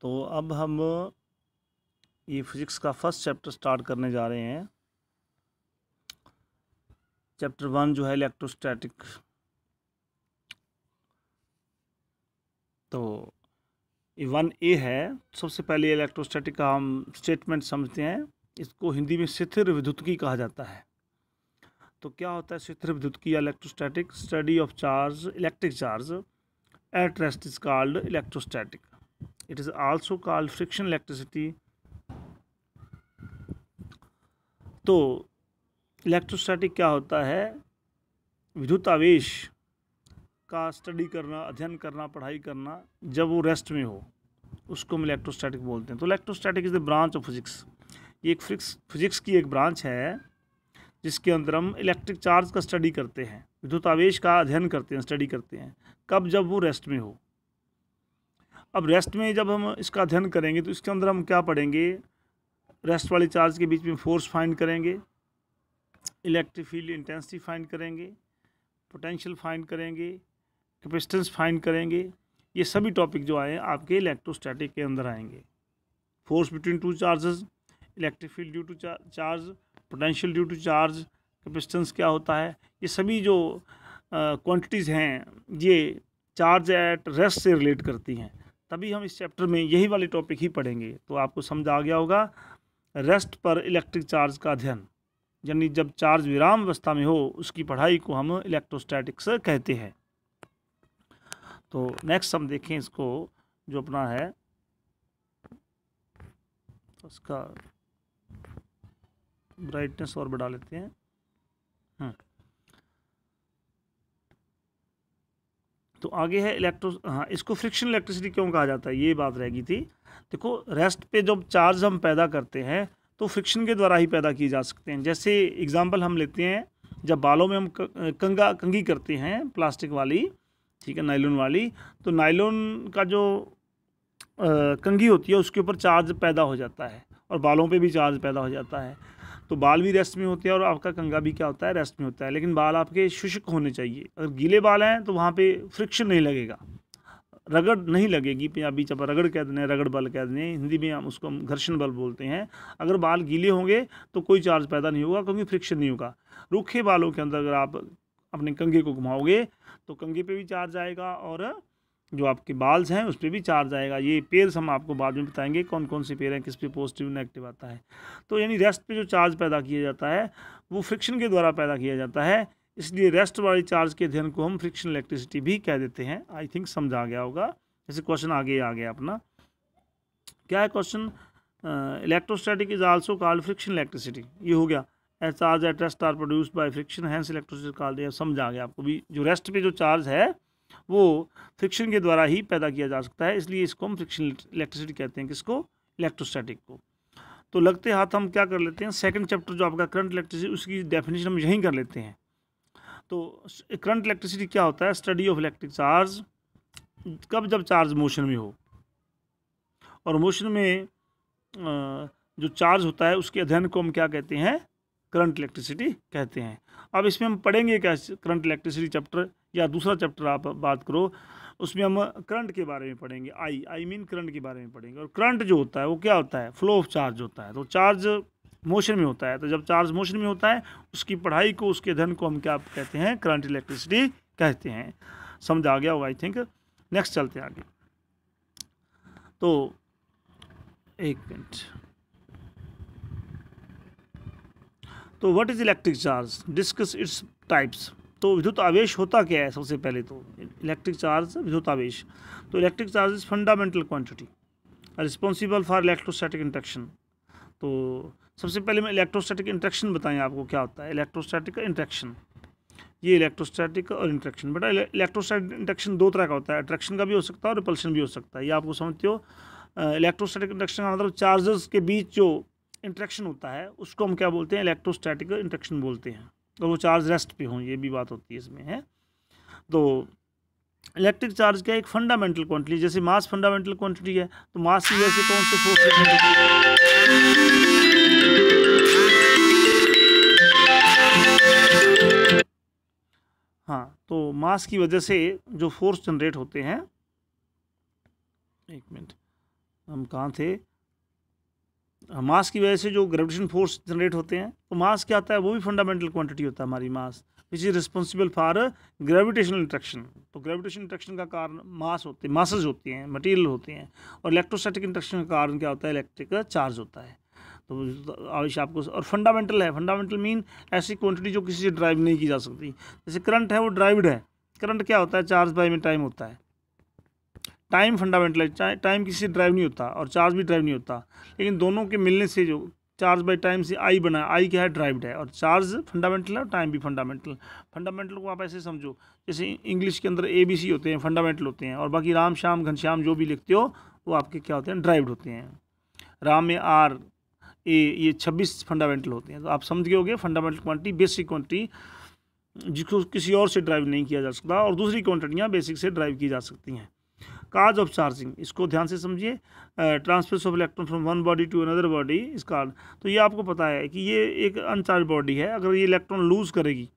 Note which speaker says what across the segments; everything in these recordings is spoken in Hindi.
Speaker 1: तो अब हम ये फिजिक्स का फर्स्ट चैप्टर स्टार्ट करने जा रहे हैं। चैप्टर 1 जो है इलेक्ट्रोस्टैटिक। तो ये 1A है। सबसे पहले इलेक्ट्रोस्टैटिक का हम स्टेटमेंट समझते हैं। इसको हिंदी में स्थिर विद्युत्की कहा जाता है। तो क्या होता है स्थिर विद्युत्की या electrostatic? Study of charge, electric charge at rest is called electrostatic. It is also called friction electricity. तो इलेक्ट्रोस्टैटिक क्या होता है? विद्युत आवेश का स्टडी करना, अध्ययन करना, पढ़ाई करना जब वो रेस्ट में हो, उसको हम इलेक्ट्रोस्टैटिक बोलते हैं। तो electrostatic is the branch of physics. ये एक फिजिक्स की एक ब्रांच है जिसके अंदर हम इलेक्ट्रिक चार्ज का स्टडी करते हैं, विद्युत आवेश का अध्ययन करते हैं, स्टडी करते हैं। कब? जब वो रेस्ट में हो। अब रेस्ट में जब हम इसका अध्ययन करेंगे तो इसके अंदर हम क्या पढ़ेंगे? रेस्ट वाले चार्ज के बीच में फोर्स फाइंड करेंगे, इलेक्ट्रिक फील्ड इंटेंसिटी फाइंड करेंगे, पोटेंशियल फाइंड करेंगे, कैपेसिटेंस फाइंड करेंगे। ये सभी टॉपिक जो आए आपके इलेक्ट्रोस्टैटिक के अंदर आएंगे। Force between two charges, electric field due to charge, potential due to charge, capacitance क्या होता है, ये सभी जो क्वांटिटीज़ हैं ये चार्ज एट रेस्ट से रिलेट करती हैं। तभी हम इस चैप्टर में यही वाले टॉपिक ही पढ़ेंगे। तो आपको समझ आ गया होगा। रेस्ट पर इलेक्ट्रिक चार्ज का अध्ययन, यानी जब चार्ज विराम अवस्था में हो, उसकी पढ़ाई को हम इलेक्ट्रोस्टैटिक्स कहते हैं। तो नेक्स्ट हम देखें इसको, जो अपना है उसका ब्राइटनेस और बढ़ा लेते हैं। तो आगे है इसको फ्रिक्शन इलेक्ट्रिसिटी क्यों कहा जाता है, ये बात रह गई थी। देखो, रेस्ट पे जब चार्ज हम पैदा करते हैं तो फ्रिक्शन के द्वारा ही पैदा किए जा सकते हैं। जैसे एग्जांपल हम लेते हैं, जब बालों में हम कंघी करते हैं प्लास्टिक वाली, ठीक है, नायलॉन वाली, तो नायलॉन का जो कंघी होती है उसके ऊपर चार्ज पैदा हो जाता है और बालों पे भी चार्ज पैदा हो जाता है। तो बाल भी रेस्ट में होते हैं और आपका कंघा भी क्या होता है? रेस्ट में होता है। लेकिन बाल आपके शुष्क होने चाहिए। अगर गीले बाल हैं तो वहाँ पे फ्रिक्शन नहीं लगेगा, रगड़ नहीं लगेगी। पंजाबी चपा रगड़ कह दें, रगड़ बल कह दें, हिंदी में हम उसको घर्षण बल बोलते हैं। अगर बाल गीले होंगे तो कोई चार्ज पैदा नहीं होगा, क्योंकि फ्रिक्शन नहीं होगा। रूखे बालों के अंदर अगर आप अपने कंघे को घुमाओगे तो कंघे पे भी चार्ज आएगा और जो आपके बाल्स हैं उस पर भी चार्ज आएगा। ये पेयर्स हम आपको बाद में बताएंगे कौन कौन से पेयर हैं, किस पे पॉजिटिव नेगेटिव आता है। तो यानी रेस्ट पे जो चार्ज पैदा किया जाता है वो फ्रिक्शन के द्वारा पैदा किया जाता है। इसलिए रेस्ट वाली चार्ज के अध्ययन को हम फ्रिक्शन इलेक्ट्रिसिटी भी कह देते हैं। आई थिंक समझ आ गया होगा। जैसे क्वेश्चन आगे आ गया अपना, क्या है question? Electrostatic is also called friction electricity. ये हो गया। As charge at rest are produced by friction, hence electricity called. समझ आ गया आपको भी। जो रेस्ट पे जो चार्ज है वो फ्रिक्शन के द्वारा ही पैदा किया जा सकता है, इसलिए इसको हम फ्रिक्शन इलेक्ट्रिसिटी कहते हैं। किसको? इलेक्ट्रोस्टैटिक को। तो लगते हाथ हम क्या कर लेते हैं, सेकंड चैप्टर जो आपका करंट इलेक्ट्रिसिटी, उसकी डेफिनेशन हम यहीं कर लेते हैं। तो करंट इलेक्ट्रिसिटी क्या होता है? Study of electric charge. कब? जब चार्ज मोशन में हो, और मोशन में जो चार्ज होता है उसके अध्ययन को हम क्या कहते हैं? करंट इलेक्ट्रिसिटी कहते हैं। अब इसमें हम पढ़ेंगे क्या? करंट इलेक्ट्रिसिटी चैप्टर या दूसरा चैप्टर आप बात करो, उसमें हम करंट के बारे में पढ़ेंगे। आई मीन करंट के बारे में पढ़ेंगे। और करंट जो होता है वो क्या होता है? फ्लो ऑफ चार्ज होता है। तो चार्ज मोशन में होता है, तो जब चार्ज मोशन में होता है उसकी पढ़ाई को, उसके अध्ययन को हम क्या कहते हैं? करंट इलेक्ट्रिसिटी कहते हैं। समझ आ गया होगा आई थिंक। नेक्स्ट चलते हैं आगे। तो एक मिनट। तो what is electric charge? Discuss its types. तो विद्युत आवेश होता क्या है? सबसे पहले तो इलेक्ट्रिक चार्ज, विद्युत आवेश। तो electric charge is fundamental quantity responsible for electrostatic interaction. तो सबसे पहले मैं इलेक्ट्रोस्टैटिक इंट्रैक्शन बताएं आपको क्या होता है। इलेक्ट्रोस्टैटिक इंट्रैक्शन, ये इलेक्ट्रोस्टैटिक और इंट्रैक्शन। बेटा इलेक्ट्रोस्टैटिक इंट्रैक्शन दो तरह का होता है, अट्रैक्शन का भी हो सकता है और रिपल्शन भी हो सकता है। ये आपको समझते हो। इलेक्ट्रोस्टैटिक इंट्रैक्शन का मतलब चार्जेस के बीच जो इंट्रैक्शन होता है उसको हम क्या बोलते हैं? इलेक्ट्रोस्टैटिक इंट्रैक्शन बोलते हैं। और वो चार्ज रेस्ट पे हों, ये भी बात होती है इसमें है। तो इलेक्ट्रिक चार्ज क्या है? एक फंडामेंटल क्वांटिटी। जैसे मास फंडामेंटल क्वांटिटी है, तो मास की वजह से कौन से फोर्स? हाँ, तो मास की वजह से जो फोर्स जनरेट होते हैं, एक मिनट, हम कहाँ थे, मास की वजह से जो ग्रेविटेशन फोर्स जनरेट होते हैं, तो मास क्या आता है, वो भी फंडामेंटल क्वांटिटी होता है हमारी mass, which is responsible for gravitational interaction. तो ग्रेविटेशनल इंट्रैक्शन का कारण मास होते हैं, मासेज होती हैं, मटेरियल होते हैं, और इलेक्ट्रोस्टैटिक इंट्रैक्शन का कारण क्या होता है, इलेक्ट्रिक चार्ज होता है। तो आवश्यक आपको, और फंडामेंटल है, फंडामेंटल मीन ऐसी क्वांटिटी जो किसी से ड्राइव नहीं की जा सकती। जैसे करंट है वो ड्राइव्ड है, करंट क्या होता है, चार्ज बाय में टाइम होता है। टाइम फंडामेंटल है, टाइम किसी से ड्राइव नहीं होता और चार्ज भी ड्राइव नहीं होता, लेकिन दोनों के मिलने से जो चार्ज बाय टाइम से आई बना, आई क्या है, ड्राइव्ड है, और चार्ज फंडामेंटल है और टाइम भी फंडामेंटल। फंडामेंटल को आप ऐसे समझो जैसे इंग्लिश के अंदर ABC होते हैं, फंडामेंटल होते हैं, और बाकी राम श्याम घनश्याम जो भी लिखते हो वो आपके क्या होते हैं, ड्राइव्ड होते हैं। राम में R A ये 26 फंडामेंटल होते हैं। तो आप समझ गए होगे फंडामेंटल क्वांटिटी, बेसिक क्वांटिटी जिसको किसी और से ड्राइव नहीं किया जा सकता, और दूसरी क्वांटिटियाँ बेसिक से ड्राइव की जा सकती हैं। काज ऑफ चार्जिंग, इसको ध्यान से समझिए, transfer of electron from one body to another body इसका। तो ये आपको पता है कि ये एक अनचार्ज बॉडी है, अगर ये इलेक्ट्रॉन लूज़ करेगी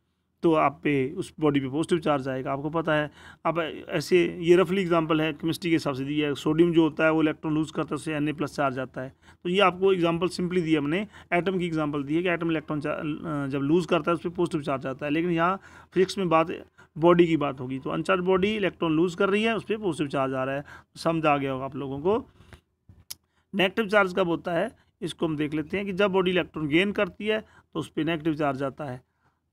Speaker 1: तो आप पे उस बॉडी पे पॉजिटिव चार्ज आएगा, आपको पता है। अब ऐसे ये रफली एग्जांपल है, केमिस्ट्री के हिसाब से दिया है, सोडियम जो होता है वो इलेक्ट्रॉन लूज़ करता है, उससे Na+ चार्ज आता है। तो ये आपको एग्जांपल सिंपली दिया हमने, एटम की एग्जांपल दी है कि एटम इलेक्ट्रॉन जब लूज़ करता है उस पर पॉजिटिव चार्ज आता है, लेकिन यहाँ फिजिक्स में बात बॉडी की बात होगी। तो अनचार्ज बॉडी इलेक्ट्रॉन लूज़ कर रही है, उस पर पॉजिटिव चार्ज आ रहा है, समझ आ गया होगा आप लोगों को। नेगेटिव चार्ज कब होता है, इसको हम देख लेते हैं कि जब बॉडी इलेक्ट्रॉन गेन करती है तो उस पर नेगेटिव चार्ज आता है।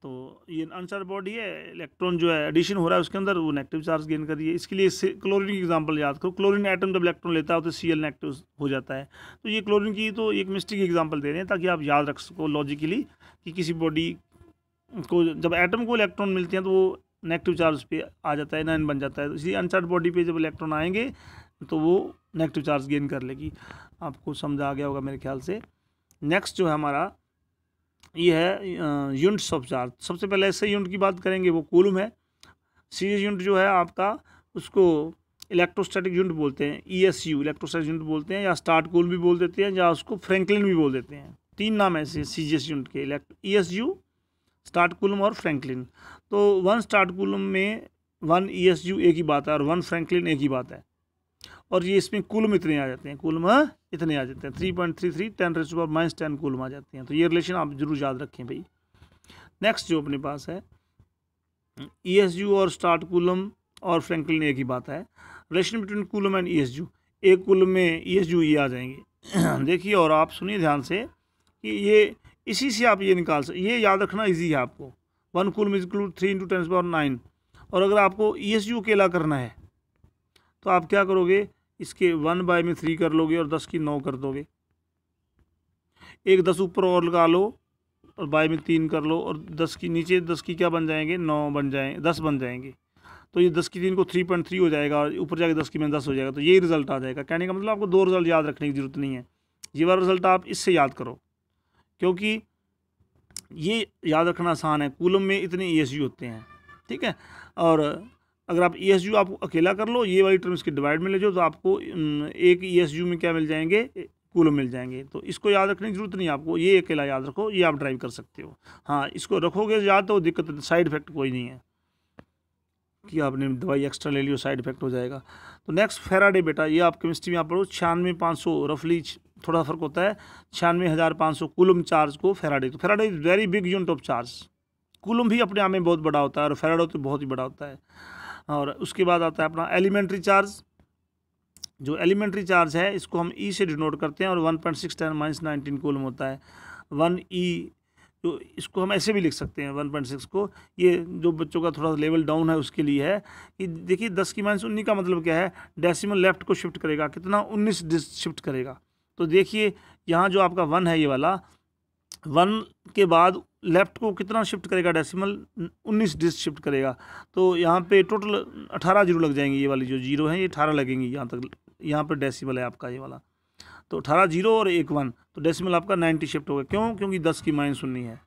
Speaker 1: तो ये अनचार्ज बॉडी है, इलेक्ट्रॉन जो है एडिशन हो रहा है उसके अंदर, वो नेगेटिव चार्ज गेन कर रही है। इसके लिए क्लोरीन की एग्जांपल याद करो, क्लोरीन एटम जब इलेक्ट्रॉन लेता है तो Cl नेगेटिव हो जाता है। तो ये क्लोरीन की तो एक केमिस्ट्री की एग्जांपल दे रहे हैं ताकि आप याद रख सको लॉजिकली कि किसी बॉडी को जब एटम को इलेक्ट्रॉन मिलते हैं तो वो नेगेटिव चार्ज पे आ जाता है, नाइन बन जाता है। इसलिए अनचार्ज बॉडी पे जब इलेक्ट्रॉन आएंगे तो वो नेगेटिव चार्ज गेन कर लेगी। आपको समझ आ गया होगा मेरे ख्याल से। नेक्स्ट जो है हमारा ये है यूनिट्स ऑफ चार्ज। सबसे पहले ऐसे यूनिट की बात करेंगे, वो कूलम है। सीरीज यूनिट जो है आपका, उसको इलेक्ट्रोस्टैटिक यूनिट बोलते हैं, ESU इलेक्ट्रोस्टैटिक यूनिट बोलते हैं, या स्टार्ट कूल भी बोल देते हैं, या उसको फ्रैंकलिन भी बोल देते हैं। तीन नाम ऐसे सीजीएस यूनिट के, ESU, स्टार्ट कूलम और फ्रैंकलिन। तो 1 स्टार्ट कूलम में 1 ESU एक ही बात है और 1 फ्रैंकलिन एक ही बात है, और ये इसमें कूलम इतने आ जाते हैं, कूलम इतने आ जाते हैं, 3.33 10⁻⁻10 कूलम आ जाते हैं। तो ये रिलेशन आप जरूर याद रखें भाई। नेक्स्ट जो अपने पास है, ESU और स्टार्ट कूलम और फ्रैंकलिन एक ही बात है। Relation between coulomb and ESU, एक कूलम में ESU ये आ जाएंगे। देखिए और आप सुनिए ध्यान से कि ये इसी से आप ये निकाल सकते, ये याद रखना इजी है आपको। 1 कूलम इज इक्वल 3 × 10⁻9। और अगर आपको ESU अकेला करना है तो आप क्या करोगे, इसके 1/3 कर लोगे और 10 की 9 कर दोगे, एक 10 ऊपर और लगा लो और बाय में 3 कर लो, और 10 की नीचे 10 की क्या बन जाएंगे, 9 बन जाएंगे, 10 बन जाएंगे। तो ये 10 की 3 को 3.3 हो जाएगा, और ऊपर जाके 10 की में 10 हो जाएगा। तो यही रिजल्ट आ जाएगा। कहने का मतलब आपको 2 रिजल्ट याद रखने की जरूरत नहीं है, ये वाला रिजल्ट आप इससे याद करो, क्योंकि ये याद रखना आसान है। कूलम में इतने ESU होते हैं, ठीक है। और अगर आप ESU आप अकेला कर लो, ये वाली टर्म इसके डिवाइड में ले जाओ, तो आपको एक ESU में क्या मिल जाएंगे, कूलम मिल जाएंगे। तो इसको याद रखने की जरूरत नहीं आपको, ये अकेला याद रखो, ये आप ड्राइव कर सकते हो। हाँ, इसको रखोगे याद तो दिक्कत, साइड इफेक्ट कोई नहीं है कि आपने दवाई एक्स्ट्रा ले ली, साइड इफेक्ट हो जाएगा। तो नेक्स्ट फेराडे बेटा, ये आप केमिस्ट्री में आप पढ़ो, 96,500 रफली, थोड़ा फर्क होता है, 96,500 कूलम चार्ज को फेराडे। तो Faraday is very big unit of charge. Coulomb भी अपने आप में बहुत बड़ा होता है और फेराडे तो बहुत ही बड़ा होता है। और उसके बाद आता है अपना एलिमेंट्री चार्ज। जो एलिमेंट्री चार्ज है इसको हम E से डिनोट करते हैं, और 1.6 10⁻19 कूलम होता है। 1E, तो इसको हम ऐसे भी लिख सकते हैं 1.6 को। ये जो बच्चों का थोड़ा लेवल डाउन है उसके लिए है कि देखिए 10 की -19 का मतलब क्या है, डेसिमल लेफ्ट को शिफ्ट करेगा, कितना 19 डिजिट शिफ्ट करेगा। तो देखिए यहाँ जो आपका 1 है, ये वाला 1 के बाद लेफ्ट को कितना शिफ्ट करेगा, डेसिमल 19 डिजिट शिफ्ट करेगा। तो यहाँ पे टोटल 18 जीरो लग जाएंगे, ये वाली जो जीरो है ये 18 लगेंगी यहाँ तक, यहाँ पर डेसिमल है आपका ये वाला। तो 18 जीरो और 1 1, तो डेसिमल आपका 90 शिफ्ट होगा। क्यों? क्योंकि 10 की -19 है।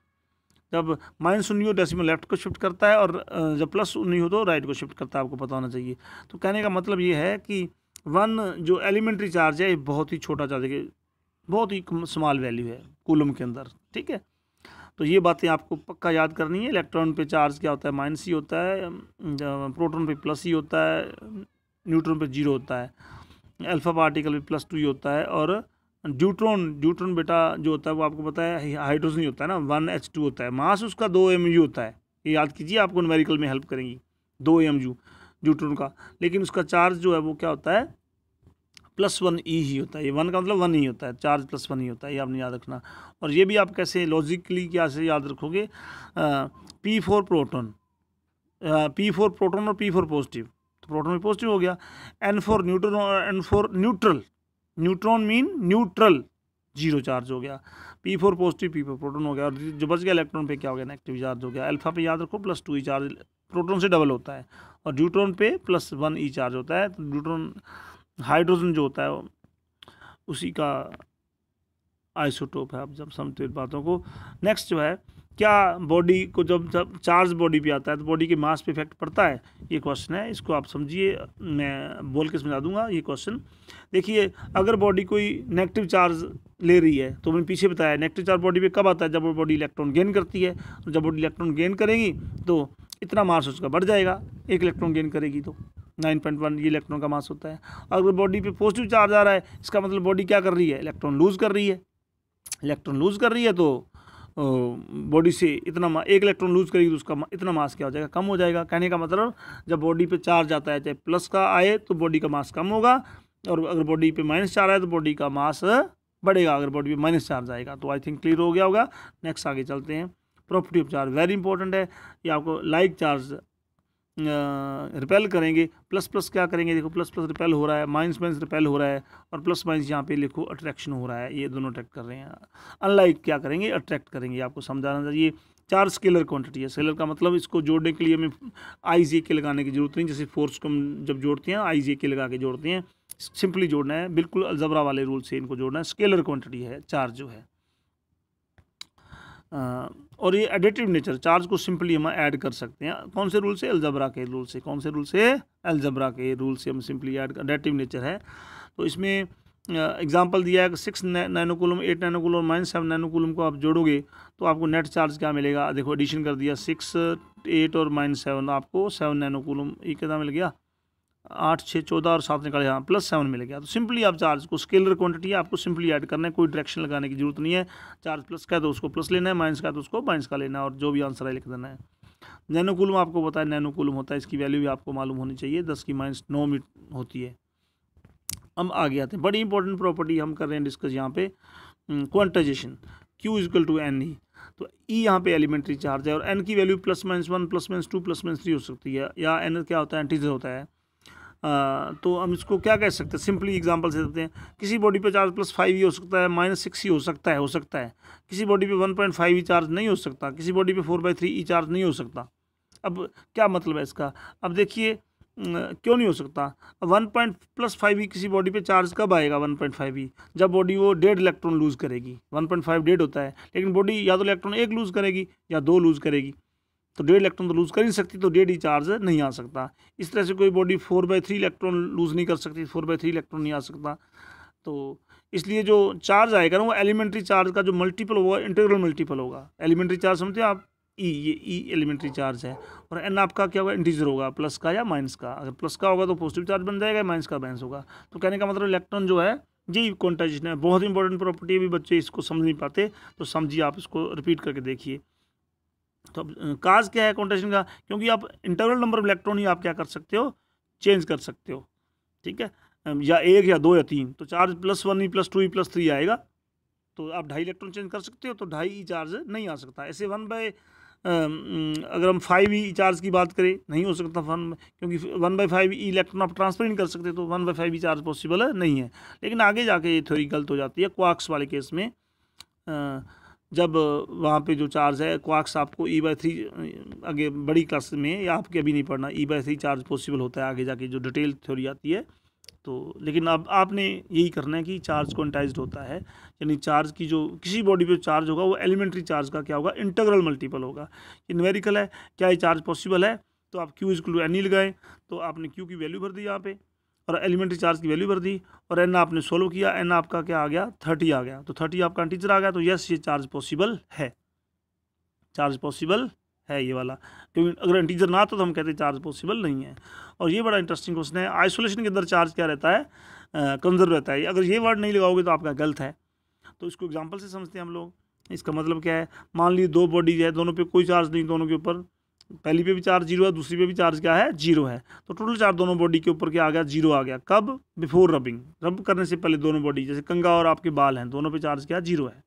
Speaker 1: जब -19 हो डेसिमल लेफ्ट को शिफ्ट करता है, और जब +19 हो तो राइट को शिफ्ट करता है, आपको पता होना चाहिए। तो कहने का मतलब ये है कि 1 जो एलिमेंट्री चार्ज है ये बहुत ही छोटा चार्ज है, बहुत ही स्मॉल वैल्यू है कूलम के अंदर, ठीक है। तो ये बातें आपको पक्का याद करनी है। इलेक्ट्रॉन पे चार्ज क्या होता है, -E होता है, प्रोटॉन पे +E होता है, न्यूट्रॉन पे 0 होता है। अल्फा पार्टिकल भी +2 ही होता है। और ड्यूट्रॉन बेटा जो होता है वो आपको पता है हाइड्रोजन ही होता है ना, 1H2 होता है, मास उसका 2 MU होता है। ये याद कीजिए, आपको न्यूमेरिकल में हेल्प करेंगी 2 MU ड्यूट्रॉन का। लेकिन उसका चार्ज जो है वो क्या होता है, +1 E ही होता है। ये 1 का मतलब 1 ही होता है, चार्ज +1 ही होता है, ये आपने याद रखना। और ये भी आप कैसे लॉजिकली क्या से याद रखोगे, P4 प्रोटॉन, P4 प्रोटॉन और P4 पॉजिटिव, तो प्रोटॉन भी पॉजिटिव हो गया। N4 न्यूट्रॉन और N4 neutral, neutron mean neutral, 0 charge हो गया। P4 पॉजिटिव, P4 प्रोटॉन हो गया। और जो बच गया इलेक्ट्रॉन पे क्या हो गया, नेगेटिव चार्ज हो गया। अल्फा पे याद रखो +2 E चार्ज प्रोटॉन से डबल होता है, और ड्यूट्रॉन पे +1 E चार्ज होता है। तो ड्यूट्रॉन हाइड्रोजन जो होता है उसी का आइसोटोप है। आप जब समझते बातों को। नेक्स्ट जो है, क्या बॉडी को जब चार्ज बॉडी पे आता है तो बॉडी के मास पे इफेक्ट पड़ता है, ये क्वेश्चन है। इसको आप समझिए, मैं बोल के समझा दूंगा ये क्वेश्चन। देखिए, अगर बॉडी कोई नेगेटिव चार्ज ले रही है, तो मैंने पीछे बताया नेगेटिव चार्ज बॉडी पे कब आता है, जब वो बॉडी इलेक्ट्रॉन गेन करती है। तो जब बॉडी इलेक्ट्रॉन गेन करेगी तो इतना मास उसका बढ़ जाएगा, 1 इलेक्ट्रॉन गेन करेगी तो 9.1 ये इलेक्ट्रॉन का मास होता है। अगर बॉडी पे पॉजिटिव चार्ज आ रहा है, इसका मतलब बॉडी क्या कर रही है, इलेक्ट्रॉन लूज़ कर रही है। इलेक्ट्रॉन लूज़ कर रही है तो बॉडी से इतना 1 इलेक्ट्रॉन लूज़ करेगी तो उसका इतना मास क्या हो जाएगा, कम हो जाएगा। कहने का मतलब जब बॉडी पे चार्ज आता है, चाहे प्लस का आए तो बॉडी का मास कम होगा, और अगर बॉडी पे माइनस चार्ज आए तो बॉडी का मास बढ़ेगा, अगर बॉडी पे माइनस चार्ज आएगा। तो आई थिंक क्लियर हो गया होगा। नेक्स्ट आगे चलते हैं। Property of charge very important है। ये आपको लाइक चार्ज रिपेल करेंगे, प्लस प्लस क्या करेंगे, देखो प्लस प्लस रिपेल हो रहा है, माइनस माइनस रिपेल हो रहा है, और प्लस माइनस यहाँ पे लिखो अट्रैक्शन हो रहा है, ये दोनों अट्रैक्ट कर रहे हैं। अनलाइक क्या करेंगे, अट्रैक्ट करेंगे। आपको समझाना चाहिए। चार्ज स्केलर क्वांटिटी है। स्केलर का मतलब इसको जोड़ने के लिए हमें IJ के लगाने की जरूरत नहीं। जैसे फोर्स को हम जब जोड़ते हैं IJ के लगा के जोड़ते हैं, सिंपली जोड़ना है, बिल्कुल अलजबरा वाले रूल से इनको जोड़ना है। स्केलर क्वांटिटी है चार्ज जो है। और ये एडिटिव नेचर, चार्ज को सिंपली हम ऐड कर सकते हैं। कौन से रूल से, अलजबरा के रूल से। कौन से रूल से, अलजबरा के रूल से हम सिंपली ऐड, एडिटिव नेचर है। तो इसमें एग्जांपल दिया है कि 6 नैनोकूलम, 8 नैनोकूलम, -7 नैनोकूलम को आप जोड़ोगे तो आपको नेट चार्ज क्या मिलेगा। देखो एडिशन कर दिया, 6, 8 और -7, आपको 7 नैनोकूलम, ये कितना मिल गया, 8, 6, 14 और 7 निकाले, हाँ +7 मिल गया। तो सिंपली आप चार्ज को, स्केलर क्वांटिटी है, आपको सिंपली ऐड करना है, कोई डायरेक्शन लगाने की जरूरत नहीं है। चार्ज प्लस का है तो उसको प्लस लेना है, माइनस का है तो उसको माइनस का लेना है, और जो भी आंसर है लिख देना है। नैनोकूलम आपको पता है नैनोकूलम होता है, इसकी वैल्यू भी आपको मालूम होनी चाहिए, 10⁻⁹ होती है। हम आगे आते हैं, बड़ी इंपॉर्टेंट प्रॉपर्टी हम कर रहे हैं डिस्कस यहाँ पे, क्वांटाइजेशन। Q = NE। तो E यहाँ पे एलिमेंट्री चार्ज है, और N की वैल्यू +-1, +-2, +-3 हो सकती है, या N क्या होता है, इंटीजर होता है। तो हम इसको क्या कह सकते हैं, सिंपली एग्जांपल से देते हैं। किसी बॉडी पे चार्ज +5 ही हो सकता है, -6 ही हो सकता है। किसी बॉडी पे 1.5 ही चार्ज नहीं हो सकता, किसी बॉडी पे 4/3 ई चार्ज नहीं हो सकता। अब क्या मतलब है इसका, अब देखिए क्यों नहीं हो सकता। 1.5 ही किसी बॉडी पे चार्ज कब आएगा, 1.5 ही जब बॉडी वो 1.5 इलेक्ट्रॉन लूज़ करेगी। 1.5 1.5 होता है, लेकिन बॉडी या तो इलेक्ट्रॉन 1 लूज़ करेगी या 2 लूज़ करेगी, तो 1.5 इलेक्ट्रॉन तो लूज़ कर ही सकती, तो 1.5 ही चार्ज नहीं आ सकता। इस तरह से कोई बॉडी 4/3 इलेक्ट्रॉन लूज़ नहीं कर सकती, 4/3 इलेक्ट्रॉन नहीं आ सकता। तो इसलिए जो चार्ज आएगा ना, वो एलिमेंट्री चार्ज का जो मल्टीपल होगा, इंटीग्रल मल्टीपल होगा। एलिमेंट्री चार्ज समझते हैं आप, ई, ये ई एलिमेंट्री चार्ज है, और एन आपका क्या होगा, इंटीजर होगा, प्लस का या माइनस का। अगर प्लस का होगा तो पॉजिटिव चार्ज बन जाएगा, माइनस का माइनस होगा। तो कहने का मतलब इलेक्ट्रॉन जो है, ये क्वांटाइजेशन है, बहुत इंपॉर्टेंट प्रॉपर्टी है। भी बच्चे इसको समझ नहीं पाते, तो समझिए, आप इसको रिपीट करके देखिए। तो अब काज क्या है क्वांटाइजेशन का, क्योंकि आप इंटरवल नंबर ऑफ इलेक्ट्रॉन ही आप क्या कर सकते हो, चेंज कर सकते हो, ठीक है, या 1 या 2 या 3। तो चार्ज +1 ही, +2 ही, +3 आएगा, तो आप 2.5 इलेक्ट्रॉन चेंज कर सकते हो, तो 2.5 चार्ज नहीं आ सकता। ऐसे अगर हम 5 चार्ज की बात करें, नहीं हो सकता, क्योंकि 1/5 इलेक्ट्रॉन आप ट्रांसफर नहीं कर सकते, तो 1/5 चार्ज पॉसिबल नहीं है। लेकिन आगे जाके ये थ्योरी गलत हो जाती है। क्वार्क्स वाले केस में जब वहाँ पे जो चार्ज है क्वार्क्स, आपको E/3 आगे बड़ी क्लास में, या आपके अभी नहीं पढ़ना, E/3 चार्ज पॉसिबल होता है, आगे जाके जो डिटेल थ्योरी आती है। तो लेकिन अब आपने यही करना है कि चार्ज क्वांटाइज्ड होता है, यानी चार्ज की जो किसी बॉडी पे चार्ज होगा वो एलिमेंट्री चार्ज का क्या होगा, इंटीग्रल मल्टीपल होगा। ये न्यूमेरिकल है, क्या ये चार्ज पॉसिबल है, तो आप Q = NE लगाएं, तो आपने Q की वैल्यू भर दी यहाँ पे, और एलिमेंट्री चार्ज की वैल्यू भर दी, और N आपने सोल्व किया, N आपका क्या आ गया, 30 आ गया। तो 30 आपका इंटीजर आ गया, तो यस, ये चार्ज पॉसिबल है, चार्ज पॉसिबल है ये वाला। क्योंकि अगर इंटीजर ना आता तो हम कहते चार्ज पॉसिबल नहीं है। और ये बड़ा इंटरेस्टिंग क्वेश्चन है, आइसोलेशन के अंदर चार्ज क्या रहता है, कंजर्व रहता है। अगर ये वर्ड नहीं लगाओगे तो आपका गलत है। तो इसको एग्जांपल से समझते हैं हम लोग। इसका मतलब क्या है, मान लीजिए दो बॉडीज है, दोनों पे कोई चार्ज नहीं, दोनों के ऊपर पहली पे भी चार्ज जीरो है, दूसरी पे भी चार्ज क्या है, जीरो है। तो टोटल चार्ज दोनों बॉडी के ऊपर क्या आ गया, जीरो आ गया। कब, बिफोर रबिंग, रब करने से पहले दोनों बॉडी, जैसे कंगा और आपके बाल हैं, दोनों पे चार्ज क्या, जीरो है।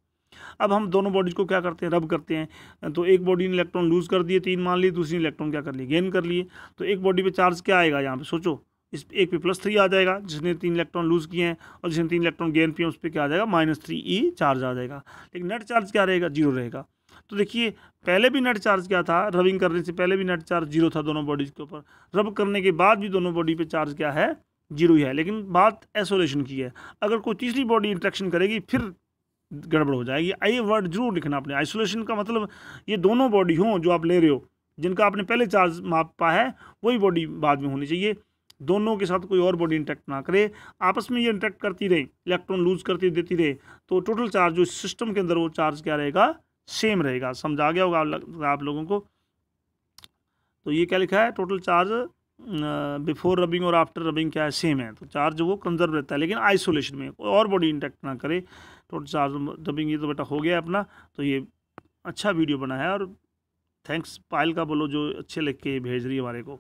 Speaker 1: अब हम दोनों बॉडीज को क्या करते हैं, रब करते हैं। तो एक बॉडी ने इलेक्ट्रॉन लूज कर दिए 3 मान लिए, दूसरी इलेक्ट्रॉन क्या कर लिए, गेन कर लिए। तो एक बॉडी पे चार्ज क्या आएगा, यहाँ पे सोचो, इस एक पे +3 आ जाएगा जिसने 3 इलेक्ट्रॉन लूज किए हैं, और जिसने 3 इलेक्ट्रॉन गेन किए उस पर क्या आ जाएगा, -3e चार्ज आ जाएगा। लेकिन नेट चार्ज क्या रहेगा, जीरो रहेगा। तो देखिए पहले भी नेट चार्ज क्या था, रबिंग करने से पहले भी नेट चार्ज जीरो था दोनों बॉडीज के ऊपर, रब करने के बाद भी दोनों बॉडी पे चार्ज क्या है, जीरो ही है। लेकिन बात आइसोलेशन की है, अगर कोई तीसरी बॉडी इंट्रैक्शन करेगी फिर गड़बड़ हो जाएगी। ये वर्ड जरूर लिखना आपने। आइसोलेशन का मतलब ये दोनों बॉडी हों जो आप ले रहे हो, जिनका आपने पहले चार्ज मापा है, वही बॉडी बाद में होनी चाहिए। दोनों के साथ कोई और बॉडी इंटरेक्ट ना करे, आपस में ये इंटरेक्ट करती रहे, इलेक्ट्रॉन लूज करती देती रहे, तो टोटल चार्ज जो सिस्टम के अंदर वो चार्ज क्या रहेगा, सेम रहेगा। समझ आ गया होगा आप लोगों को। तो ये क्या लिखा है, टोटल चार्ज बिफोर रबिंग और आफ्टर रबिंग क्या है, सेम है। तो चार्ज वो कंजर्व रहता है, लेकिन आइसोलेशन में कोई और बॉडी इंटरेक्ट ना करे। टोटल चार्ज रबिंग ये तो बेटा हो गया अपना। तो ये अच्छा वीडियो बना है, और थैंक्स पायल का बोलो जो अच्छे लिख के भेज रही है हमारे को।